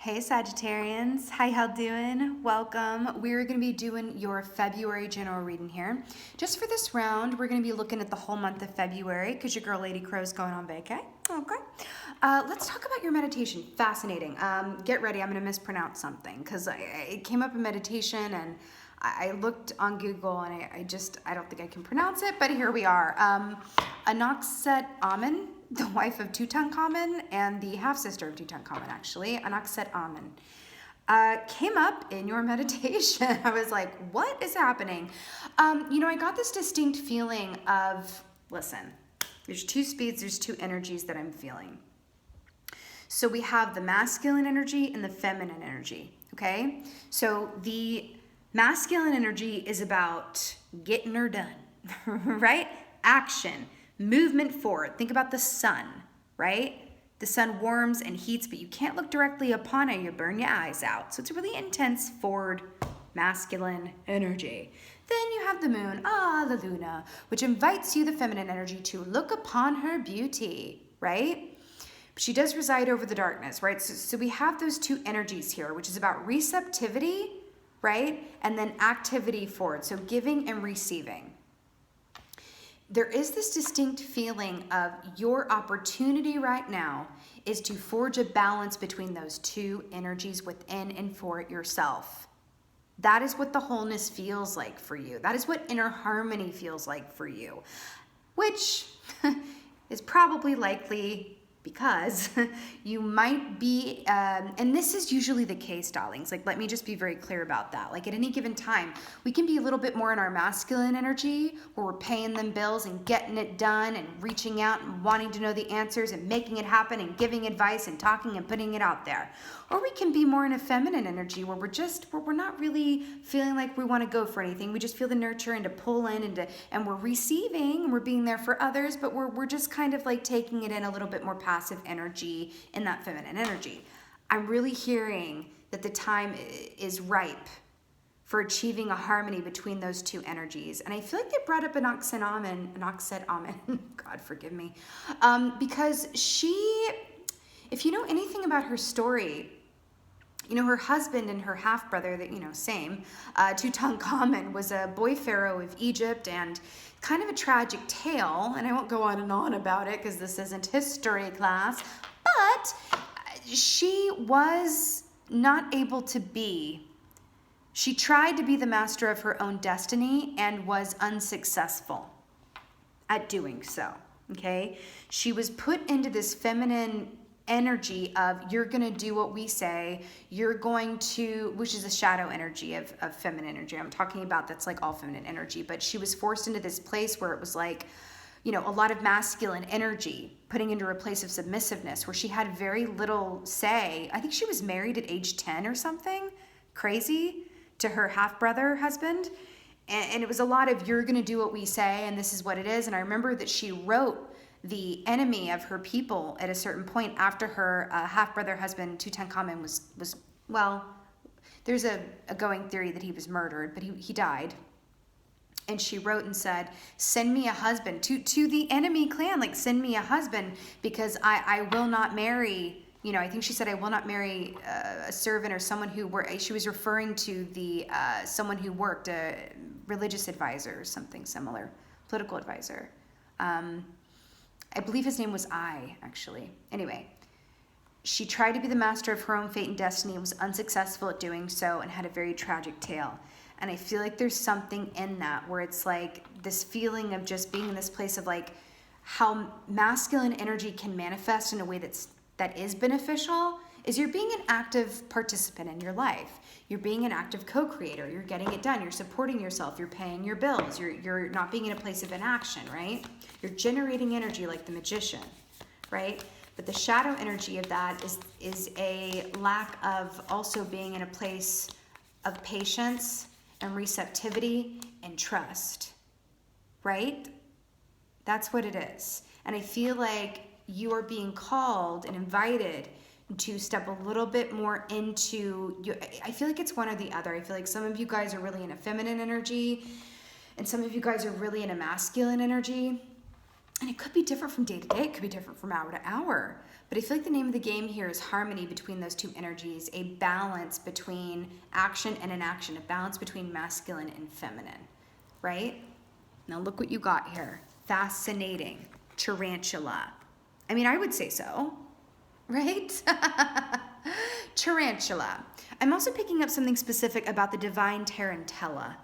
Hey Sagittarians, how y'all doing? Welcome. We're going to be doing your February general reading here. Just for this round, we're going to be looking at the whole month of February because your girl Lady Crow's going on vacay. Okay. Let's talk about your meditation. Fascinating. Get ready, I'm going to mispronounce something because it came up in meditation and I looked on Google and I don't think I can pronounce it, but here we are. Anoxet Amen, the wife of Tutankhamun and the half-sister of Tutankhamun, actually, Anoxet Amen, came up in your meditation. I was like, what is happening? I got this distinct feeling of, listen, there's two speeds, there's two energies that I'm feeling. So we have the masculine energy and the feminine energy, okay? So the masculine energy is about getting her done, right? Action, movement forward. Think about the sun, right? The sun warms and heats, but you can't look directly upon it. You burn your eyes out. So it's a really intense forward masculine energy. Then you have the moon, the Luna, which invites you, the feminine energy, to look upon her beauty, right? She does reside over the darkness, right? So we have those two energies here, which is about receptivity, right? And then activity forward, so giving and receiving. There is this distinct feeling of your opportunity right now is to forge a balance between those two energies within and for yourself. That is what the wholeness feels like for you. That is what inner harmony feels like for you, which is probably likely because you might be, and this is usually the case, darlings, like let me just be very clear about that. Like at any given time, we can be a little bit more in our masculine energy where we're paying them bills and getting it done and reaching out and wanting to know the answers and making it happen and giving advice and talking and putting it out there. Or we can be more in a feminine energy where we're not really feeling like we want to go for anything. We just feel the nurture and to pull in and we're receiving and we're being there for others, but we're just kind of like taking it in a little bit more passive energy in that feminine energy. I'm really hearing that the time is ripe for achieving a harmony between those two energies. And I feel like they brought up Anoxet Amen, God forgive me, because she, if you know anything about her story, her husband and her half-brother, Tutankhamun, was a boy pharaoh of Egypt, and kind of a tragic tale, and I won't go on and on about it because this isn't history class, but she was not able to be. She tried to be the master of her own destiny and was unsuccessful at doing so, okay? She was put into this feminine energy of you're going to do what we say, you're going to, which is a shadow energy of feminine energy. I'm talking about that's like all feminine energy, but she was forced into this place where it was like, a lot of masculine energy putting into a place of submissiveness where she had very little say. I think she was married at age 10 or something crazy to her half-brother husband. And it was a lot of, you're going to do what we say and this is what it is. And I remember that she wrote the enemy of her people at a certain point after her half-brother husband Tutankhamun was well, there's a going theory that he was murdered, but he died. And she wrote and said, send me a husband to the enemy clan, like send me a husband because I will not marry, I think she said, I will not marry a servant or someone who worked. She was referring to the someone who worked, a religious advisor or something similar, political advisor. I believe his name was actually. Anyway, she tried to be the master of her own fate and destiny and was unsuccessful at doing so and had a very tragic tale. And I feel like there's something in that where it's like this feeling of just being in this place of like how masculine energy can manifest in a way that is beneficial is you're being an active participant in your life. You're being an active co-creator. You're getting it done. You're supporting yourself. You're paying your bills. You're not being in a place of inaction, right? You're generating energy like the magician, right? But the shadow energy of that is a lack of also being in a place of patience and receptivity and trust, right? That's what it is. And I feel like you are being called and invited to step a little bit more into you. I feel like it's one or the other. I feel like some of you guys are really in a feminine energy and some of you guys are really in a masculine energy. And it could be different from day to day. It could be different from hour to hour. But I feel like the name of the game here is harmony between those two energies, a balance between action and inaction, a balance between masculine and feminine, right? Now look what you got here. Fascinating. Tarantula. I mean, I would say so, right? Tarantula. I'm also picking up something specific about the divine Tarantella.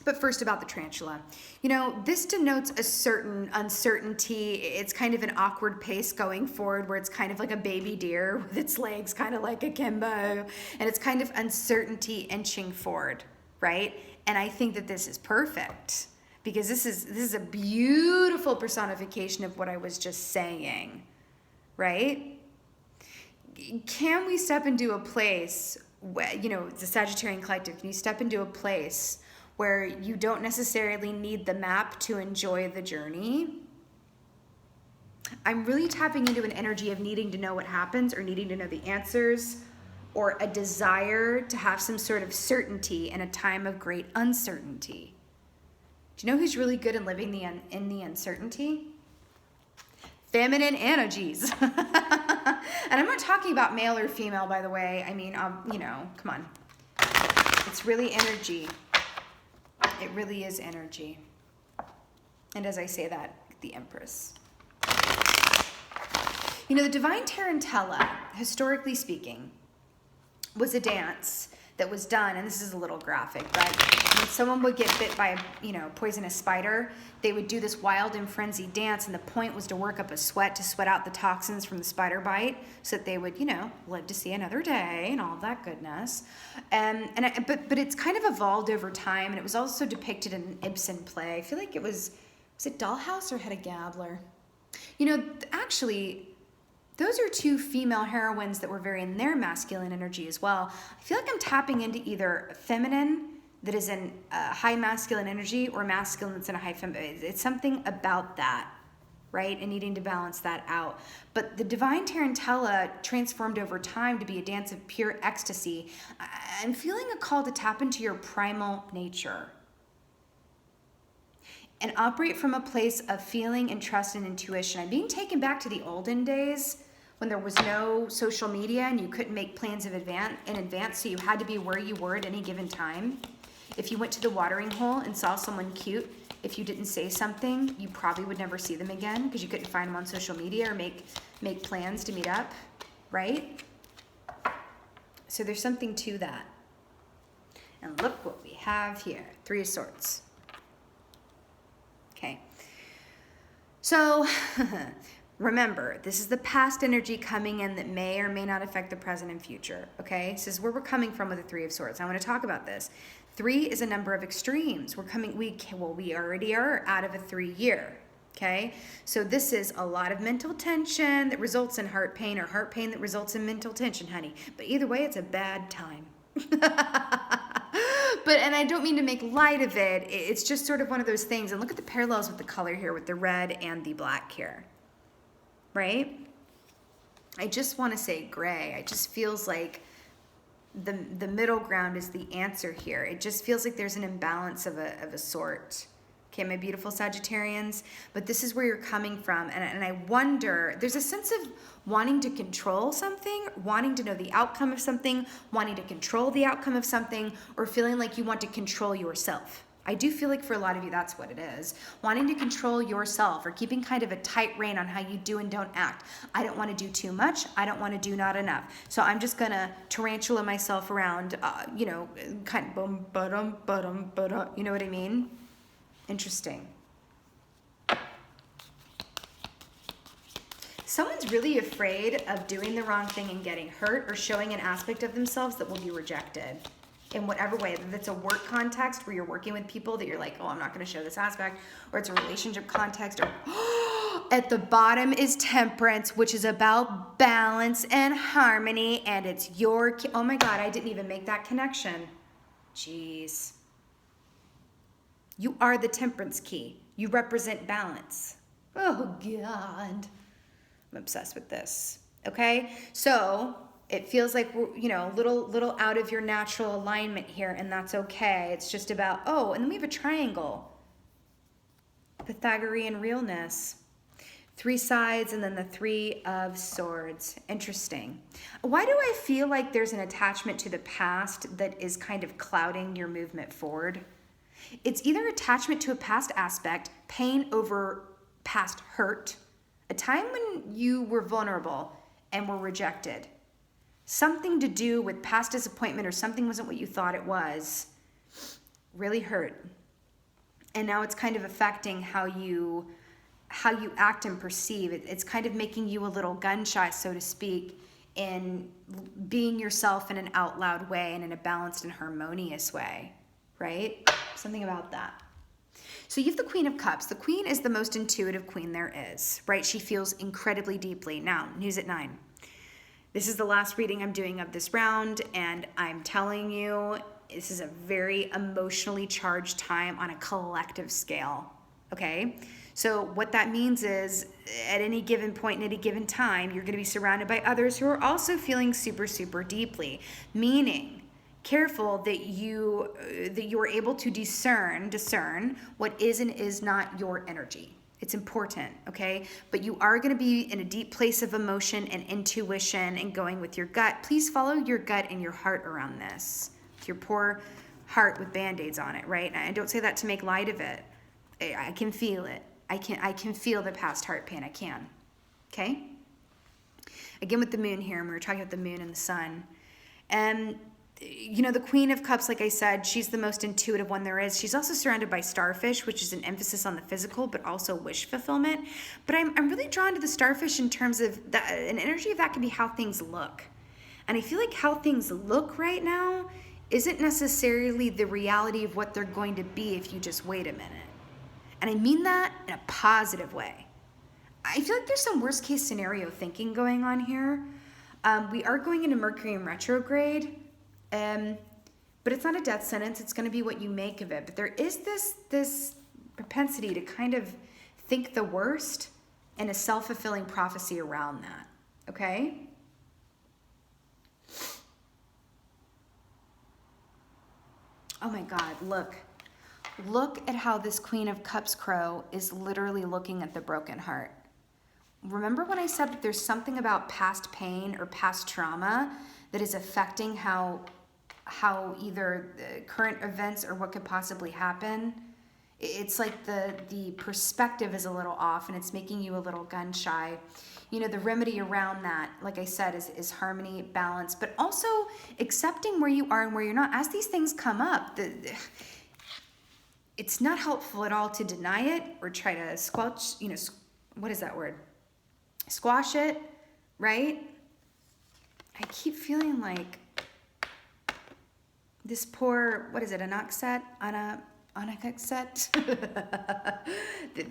But first about the tarantula. You know, this denotes a certain uncertainty. It's kind of an awkward pace going forward where it's kind of like a baby deer with its legs kind of like akimbo. And it's kind of uncertainty inching forward, right? And I think that this is perfect because this is a beautiful personification of what I was just saying, right? Can we step into a place where, you know, the Sagittarian collective, can you step into a place where you don't necessarily need the map to enjoy the journey? I'm really tapping into an energy of needing to know what happens or needing to know the answers or a desire to have some sort of certainty in a time of great uncertainty. Do you know who's really good at living in the uncertainty? Feminine energies. And I'm not talking about male or female, by the way. I mean, you know, come on. It's really energy. It really is energy. And as I say that, the Empress. You know, the divine Tarantella, historically speaking, was a dance that was done, and this is a little graphic, but when someone would get bit by a, you know, poisonous spider, they would do this wild and frenzied dance, and the point was to work up a sweat to sweat out the toxins from the spider bite so that they would, you know, live to see another day and all that goodness. But it's kind of evolved over time, and it was also depicted in an Ibsen play. I feel like was it Dollhouse or Hedda Gabler? You know, actually, those are two female heroines that were very in their masculine energy as well. I feel like I'm tapping into either feminine that is in a high masculine energy or masculine that's in a high feminine. It's something about that, right? And needing to balance that out. But the divine Tarantella transformed over time to be a dance of pure ecstasy. I'm feeling a call to tap into your primal nature and operate from a place of feeling and trust and intuition. I'm being taken back to the olden days when there was no social media and you couldn't make plans in advance, so you had to be where you were at any given time. If you went to the watering hole and saw someone cute, if you didn't say something, you probably would never see them again because you couldn't find them on social media or make plans to meet up, right? So there's something to that. And look what we have here, 3 of Swords. Okay. So, remember, this is the past energy coming in that may or may not affect the present and future, okay? This is where we're coming from with the 3 of Swords. I want to talk about this. 3 is a number of extremes. We already are out of a 3 year, okay? So this is a lot of mental tension that results in heart pain or heart pain that results in mental tension, honey. But either way, it's a bad time. And I don't mean to make light of it. It's just sort of one of those things. And look at the parallels with the color here with the red and the black here. Right? I just want to say gray. It just feels like the middle ground is the answer here. It just feels like there's an imbalance of a sort. Okay, my beautiful Sagittarians, but this is where you're coming from. And I wonder, there's a sense of wanting to control something, wanting to know the outcome of something, wanting to control the outcome of something, or feeling like you want to control yourself. I do feel like for a lot of you, that's what it is. Wanting to control yourself or keeping kind of a tight rein on how you do and don't act. I don't want to do too much. I don't want to do not enough. So I'm just going to tarantula myself around, you know, kind of boom, ba-dum, ba-dum, you know what I mean? Interesting. Someone's really afraid of doing the wrong thing and getting hurt or showing an aspect of themselves that will be rejected in whatever way. If it's a work context where you're working with people that you're like, oh, I'm not going to show this aspect, or it's a relationship context, or at the bottom is Temperance, which is about balance and harmony, and it's your, oh my God, I didn't even make that connection. Jeez. You are the Temperance key. You represent balance. Oh God. I'm obsessed with this. Okay? So it feels like we're, you know, little out of your natural alignment here, and that's okay. It's just about, oh, and then we have a triangle. Pythagorean realness. 3 sides and then the 3 of swords. Interesting. Why do I feel like there's an attachment to the past that is kind of clouding your movement forward? It's either attachment to a past aspect, pain over past hurt, a time when you were vulnerable and were rejected, something to do with past disappointment or something wasn't what you thought it was, really hurt. And now it's kind of affecting how you act and perceive. It's kind of making you a little gun shy, so to speak, in being yourself in an out loud way and in a balanced and harmonious way, right? Something about that. So you have the Queen of Cups. The Queen is the most intuitive queen there is, right? She feels incredibly deeply. Now, news at 9. This is the last reading I'm doing of this round, and I'm telling you, this is a very emotionally charged time on a collective scale, okay? So what that means is at any given point in any given time, you're going to be surrounded by others who are also feeling super, super deeply, meaning careful that you are able to discern what is and is not your energy. It's important, okay? But you are going to be in a deep place of emotion and intuition and going with your gut. Please follow your gut and your heart around this. Your poor heart with band-aids on it, right? And I don't say that to make light of it. I can feel it. I can feel the past heart pain. I can. Okay? Again with the moon here, and we were talking about the moon and the sun. And, you know, the Queen of Cups, like I said, she's the most intuitive one there is. She's also surrounded by starfish, which is an emphasis on the physical, but also wish fulfillment. But I'm really drawn to the starfish in terms of that, an energy of that can be how things look. And I feel like how things look right now isn't necessarily the reality of what they're going to be if you just wait a minute. And I mean that in a positive way. I feel like there's some worst case scenario thinking going on here. We are going into Mercury in retrograde, but it's not a death sentence. It's going to be what you make of it. But there is this propensity to kind of think the worst and a self-fulfilling prophecy around that, okay? Oh my God, look. Look at how this Queen of Cups crow is literally looking at the broken heart. Remember when I said that there's something about past pain or past trauma that is affecting how either the current events or what could possibly happen? It's like the perspective is a little off and it's making you a little gun shy. You know, the remedy around that, like I said, is harmony, balance, but also accepting where you are and where you're not. As these things come up, it's not helpful at all to deny it or try to squelch, you know, what is that word? Squash it, right? I keep feeling like this poor, what is it, Anaxet?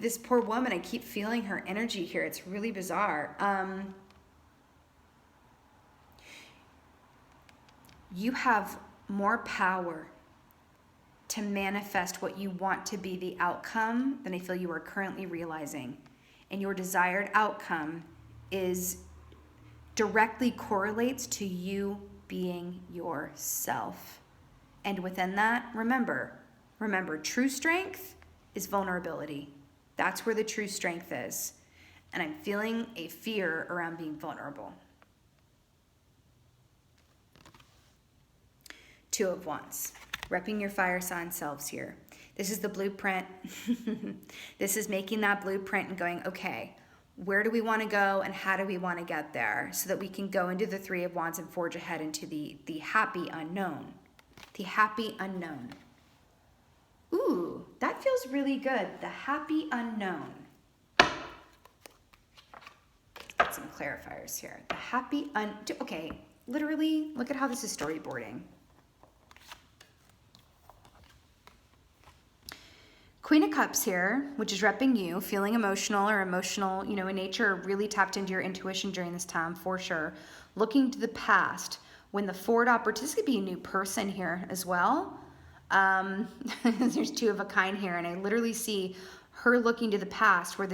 This poor woman, I keep feeling her energy here. It's really bizarre. You have more power to manifest what you want to be the outcome than I feel you are currently realizing. And your desired outcome directly correlates to you being yourself. And within that, remember, true strength is vulnerability. That's where the true strength is. And I'm feeling a fear around being vulnerable. 2 of Wands. Repping your fire sign selves here. This is the blueprint. This is making that blueprint and going, okay, where do we want to go and how do we want to get there so that we can go into the 3 of Wands and forge ahead into the happy unknown. The happy unknown. Ooh, that feels really good. The happy unknown. Got some clarifiers here. The happy okay, literally, look at how this is storyboarding. Queen of Cups here, which is repping you, feeling emotional, you know, in nature, really tapped into your intuition during this time, for sure. Looking to the past. When the forward opportunity, this could be a new person here as well. There's 2 of a kind here, and I literally see her looking to the past where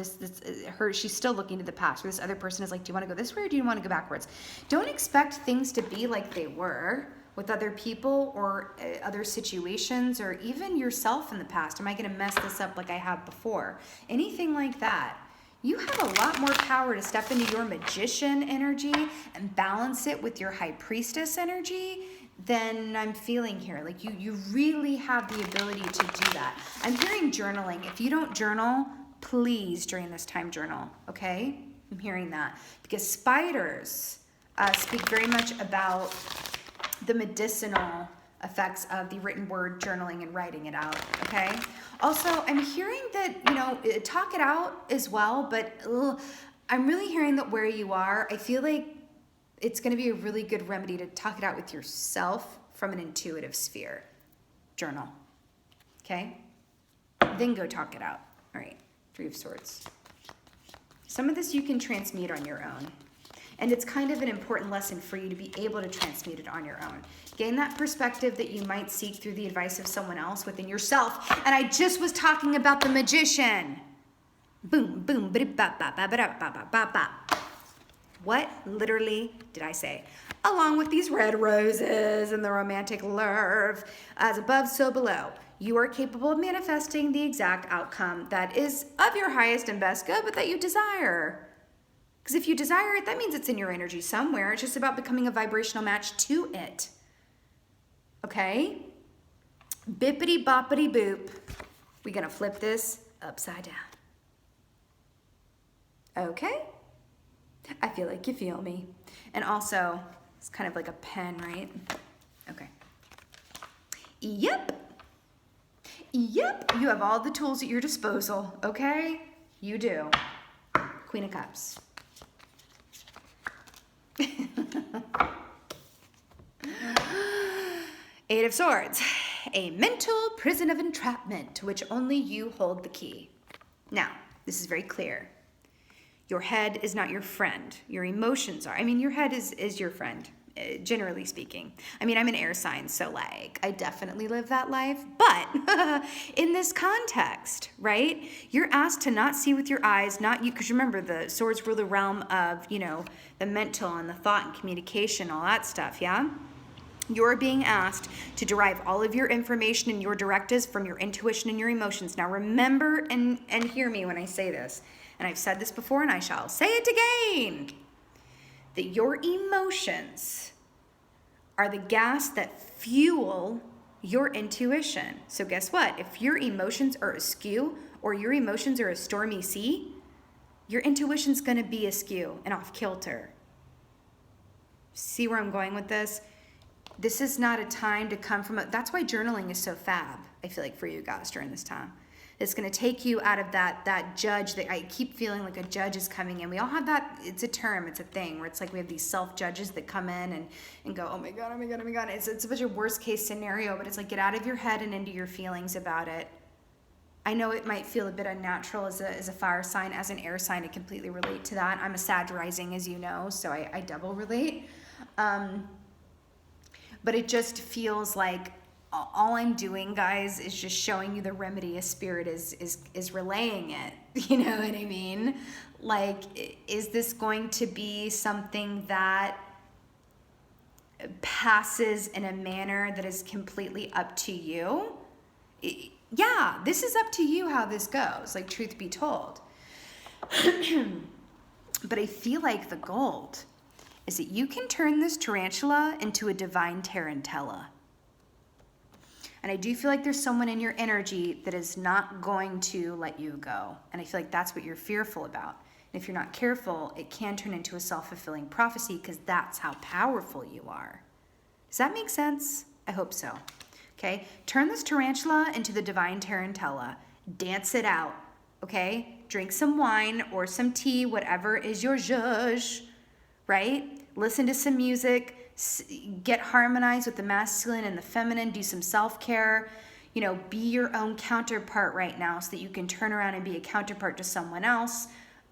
she's still looking to the past where this other person is like, do you want to go this way or do you want to go backwards? Don't expect things to be like they were with other people or other situations, or even yourself in the past. Am I going to mess this up like I have before? Anything like that. You have a lot more power to step into your magician energy and balance it with your high priestess energy than I'm feeling here. Like you really have the ability to do that. I'm hearing journaling. If you don't journal, please during this time journal, okay? I'm hearing that because spiders speak very much about the medicinal effects of the written word, journaling, and writing it out, okay? Also, I'm hearing that, you know, talk it out as well, but I'm really hearing that where you are, I feel like it's going to be a really good remedy to talk it out with yourself from an intuitive sphere. Journal, okay? Then go talk it out. All right, Three of Swords. Some of this you can transmute on your own. And it's kind of an important lesson for you to be able to transmute it on your own. Gain that perspective that you might seek through the advice of someone else within yourself. And I just was talking about the magician. Boom, boom, ba-da-ba-ba-ba-ba-ba-ba-ba. What literally did I say? Along with these red roses and the romantic love, as above, so below. You are capable of manifesting the exact outcome that is of your highest and best good, but that you desire. Because if you desire it, that means it's in your energy somewhere. It's just about becoming a vibrational match to it. Okay? Bippity boppity boop. We're going to flip this upside down. Okay? I feel like you feel me. And also, it's kind of like a pen, right? Okay. Yep. Yep. You have all the tools at your disposal. Okay? You do. Queen of Cups. Eight of Swords, a mental prison of entrapment to which only you hold the key. Now, this is very clear. Your head is not your friend. Your emotions are. I mean, your head is your friend, generally speaking. I mean, I'm an air sign, so like, I definitely live that life. But in this context, right, you're asked to not see with your eyes, not you, because remember, the swords rule the realm of, you know, the mental and the thought and communication, all that stuff, yeah? You're being asked to derive all of your information and your directives from your intuition and your emotions. Now remember and hear me when I say this. And I've said this before and I shall say it again. That your emotions are the gas that fuel your intuition. So guess what? If your emotions are askew or your emotions are a stormy sea, your intuition's going to be askew and off kilter. See where I'm going with this? This is not a time to come from that's why journaling is so fab, I feel like, for you guys during this time. It's going to take you out of that judge that I keep feeling like a judge is coming in. We all have that. It's a term. It's a thing where it's like we have these self-judges that come in and go, oh my God, oh my God, oh my God. It's such a worst case scenario, but it's like get out of your head and into your feelings about it. I know it might feel a bit unnatural as a fire sign, as an air sign. I completely relate to that. I'm a Sag rising, as you know, so I double relate. But it just feels like all I'm doing, guys, is just showing you the remedy a spirit is relaying it. You know what I mean? Like, is this going to be something that passes in a manner that is completely up to you? Yeah, this is up to you how this goes, like, truth be told. But I feel like the gold is that you can turn this tarantula into a divine Tarantella. And I do feel like there's someone in your energy that is not going to let you go. And I feel like that's what you're fearful about. And if you're not careful, it can turn into a self-fulfilling prophecy because that's how powerful you are. Does that make sense? I hope so. Okay? Turn this tarantula into the divine Tarantella. Dance it out. Okay? Drink some wine or some tea, whatever is your zhuzh. Right? Listen to some music, get harmonized with the masculine and the feminine, do some self-care, you know, be your own counterpart right now so that you can turn around and be a counterpart to someone else,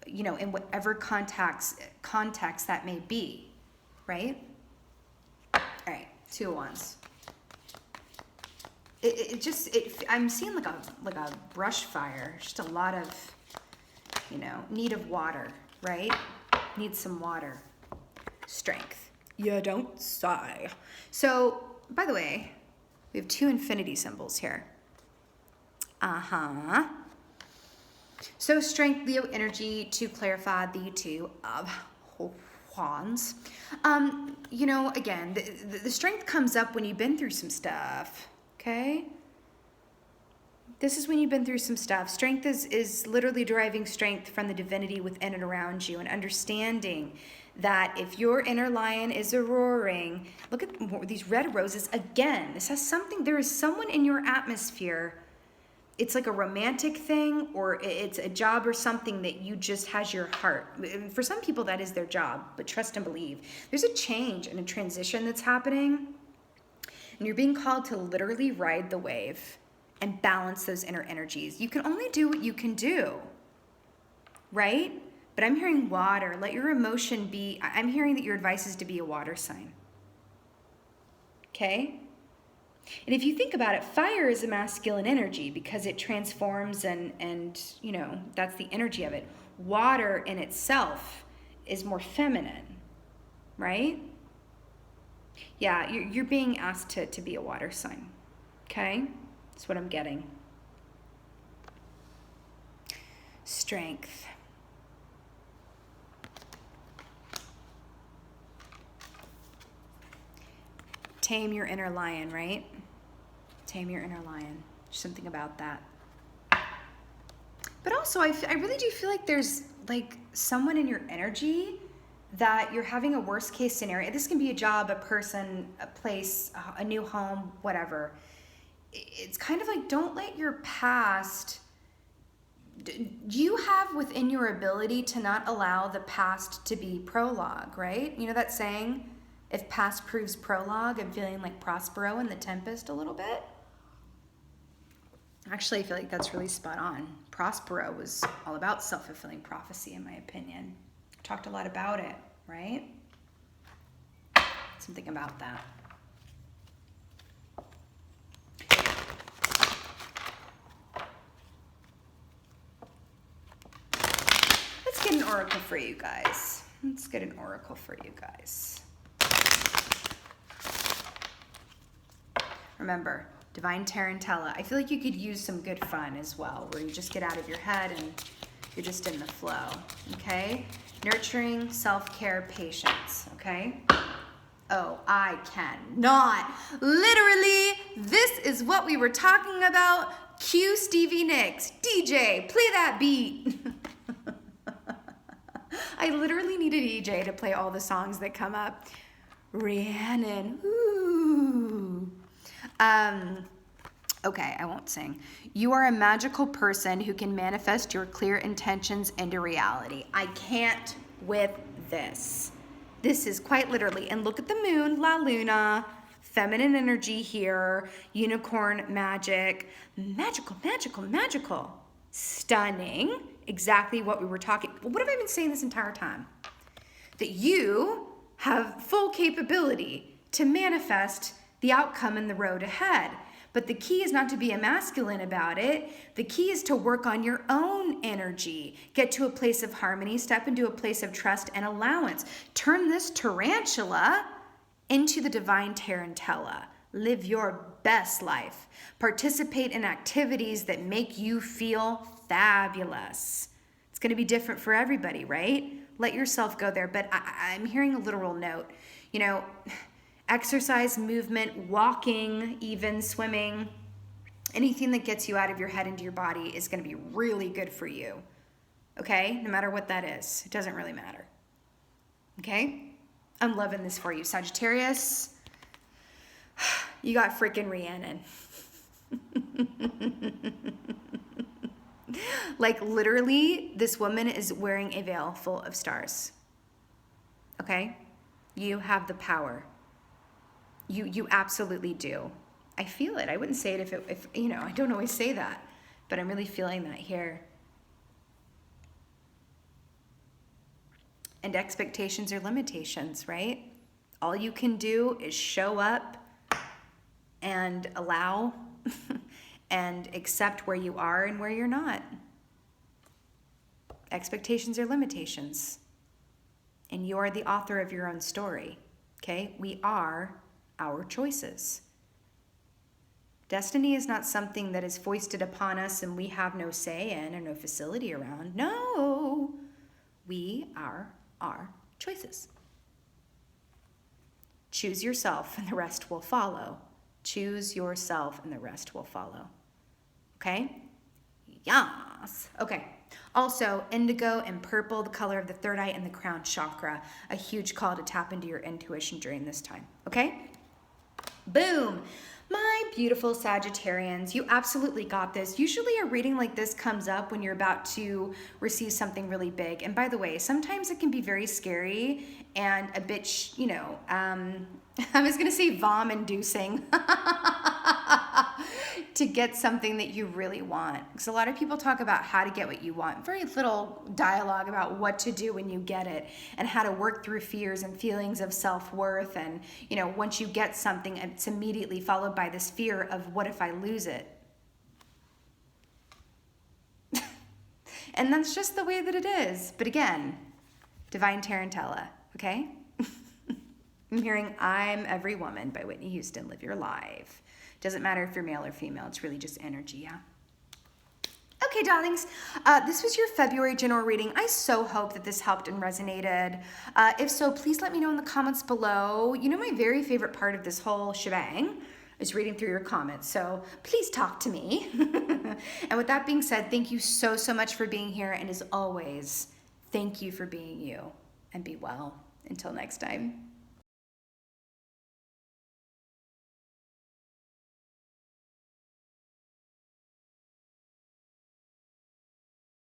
you know, in whatever context that may be, right? All right, 2 of Wands. I'm seeing like a brush fire, just a lot of, you know, need of water, right? Need some water. Strength. You don't sigh. So by the way, we have 2 infinity symbols here. So strength, Leo energy, to clarify, the 2 of wands. You know, again, the strength comes up when you've been through some stuff, okay? This is when you've been through some stuff. Strength is literally deriving strength from the divinity within and around you, and understanding that if your inner lion is roaring, look at these red roses again. This has something, there is someone in your atmosphere. It's like a romantic thing, or it's a job or something that you just has your heart. For some people, that is their job, but trust and believe. There's a change and a transition that's happening, and you're being called to literally ride the wave and balance those inner energies. You can only do what you can do, right? But I'm hearing water. Let your emotion be, I'm hearing that your advice is to be a water sign. Okay? And if you think about it, fire is a masculine energy because it transforms and you know, that's the energy of it. Water in itself is more feminine, right? Yeah, you're being asked to be a water sign, okay? That's what I'm getting. Strength. Tame your inner lion, right? Tame your inner lion. Something about that. But also, I really do feel like there's like someone in your energy that you're having a worst case scenario. This can be a job, a person, a place, a new home, whatever. It's kind of like, don't let your past, you have within your ability to not allow the past to be prologue, right? You know that saying, if past proves prologue? I'm feeling like Prospero in The Tempest a little bit. Actually, I feel like that's really spot on. Prospero was all about self-fulfilling prophecy, in my opinion. Talked a lot about it, right? Something about that. Let's get an oracle for you guys. Let's get an oracle for you guys. Remember, divine Tarantella. I feel like you could use some good fun as well, where you just get out of your head and you're just in the flow, okay? Nurturing, self-care, patience, okay? Oh, I cannot. Literally, this is what we were talking about. Cue Stevie Nicks. DJ, play that beat. I literally need a DJ to play all the songs that come up. Rhiannon, ooh. Okay, I won't sing. You are a magical person who can manifest your clear intentions into reality. I can't with this. This is quite literally, and look at the moon, La Luna, feminine energy here, unicorn magic, magical, magical, magical, stunning, exactly what we were talking. What have I been saying this entire time? That you have full capability to manifest the outcome and the road ahead. But the key is not to be a masculine about it. The key is to work on your own energy. Get to a place of harmony, step into a place of trust and allowance. Turn this tarantula into the divine Tarantella. Live your best life. Participate in activities that make you feel fabulous. It's going to be different for everybody, right? Let yourself go there. But I'm hearing a literal note. You know, exercise, movement, walking, even swimming, anything that gets you out of your head into your body is going to be really good for you. Okay? No matter what that is. It doesn't really matter. Okay? I'm loving this for you. Sagittarius, you got freaking Rhiannon. Like literally, this woman is wearing a veil full of stars. Okay? You have the power. You absolutely do. I feel it. I wouldn't say it if you know, I don't always say that, but I'm really feeling that here. And expectations are limitations, right? All you can do is show up and allow and accept where you are and where you're not. Expectations are limitations. And you're the author of your own story, okay? We are our choices. Destiny is not something that is foisted upon us and we have no say in or no facility around. No, we are our choices. Choose yourself and the rest will follow. Choose yourself and the rest will follow. Okay? Yes. Okay. Also, indigo and purple, the color of the third eye and the crown chakra. A huge call to tap into your intuition during this time. Okay? Boom. My beautiful Sagittarians, you absolutely got this. Usually a reading like this comes up when you're about to receive something really big. And by the way, sometimes it can be very scary and a bit, I was going to say vom-inducing to get something that you really want. Because a lot of people talk about how to get what you want. Very little dialogue about what to do when you get it and how to work through fears and feelings of self-worth. And, once you get something, it's immediately followed by this fear of what if I lose it? And that's just the way that it is. But again, divine Tarantella, okay? I'm hearing I'm Every Woman by Whitney Houston. Live your life. Doesn't matter if you're male or female. It's really just energy, yeah? Okay, darlings. This was your February general reading. I so hope that this helped and resonated. If so, please let me know in the comments below. My very favorite part of this whole shebang is reading through your comments. So please talk to me. And with that being said, thank you so, so much for being here. And as always, thank you for being you. And be well. Until next time.